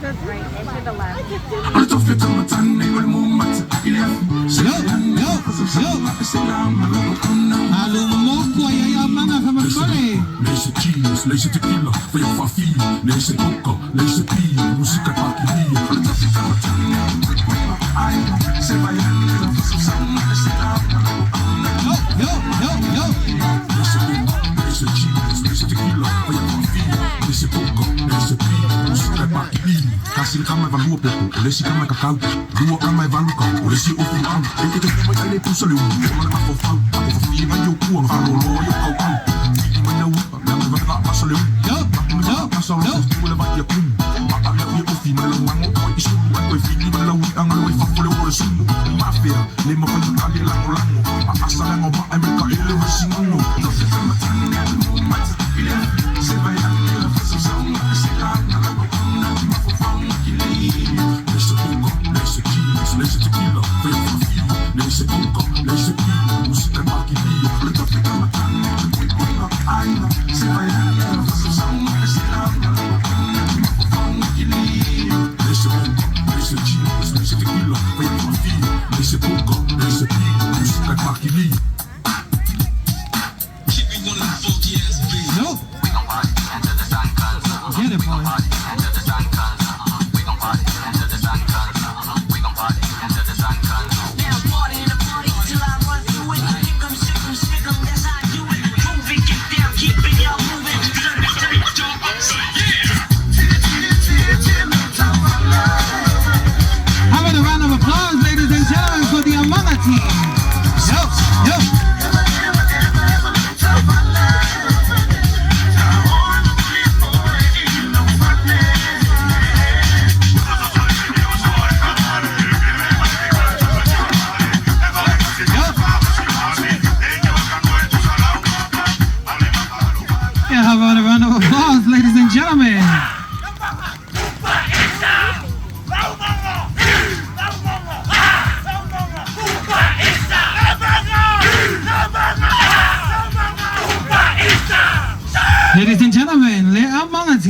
Just right into the left. Leise cheese, leise tequila, foi a fafi, leise coca, leise pia, música paquilia. Leise cheese, leise tequila, foi a fafi, leise coca, leise pia, música paquilia. Kasih kamai valua popo, leise kamai kakau, dua kamai valu kau, leise ofu au. Eke te kamai kai le pusa leu, kama le mafofau, ako fafi mai yo kua, whalolo yo kau au. Tiki mai nau, nama vana masa leu, masa leu, tula vai ya kum. Maka leu ya ofi mai lau mango, koi isu, koi fini mai lau i anga lau i fafo leu ole sumu. Mafia, le mawhai kali lango lango, a asa lango ma ai me ka ele wa singono. Tofi kama tani anu mo mata, ile, se vai anu la fasa saunga, se lana la wakuna, mafofau makili. Leise coca, leise cheese, leise tequila, foi a fafi, leise coca, leise pia, música paquilia. Le tofi kama tani anu mo mata, aina, se vai anu la fasa saunga, se lana la wakuna, mafofau makili. Leise coca, leise cheese, leise tequila, foi a fafi, leise coca, leise pia, música paquilia. Get it, boy. How about a round of applause, ladies and gentlemen, for the Amanga team? Yo. Yeah, how about a round of applause, ladies and gentlemen? Ladies and gentlemen, Le Amanga team.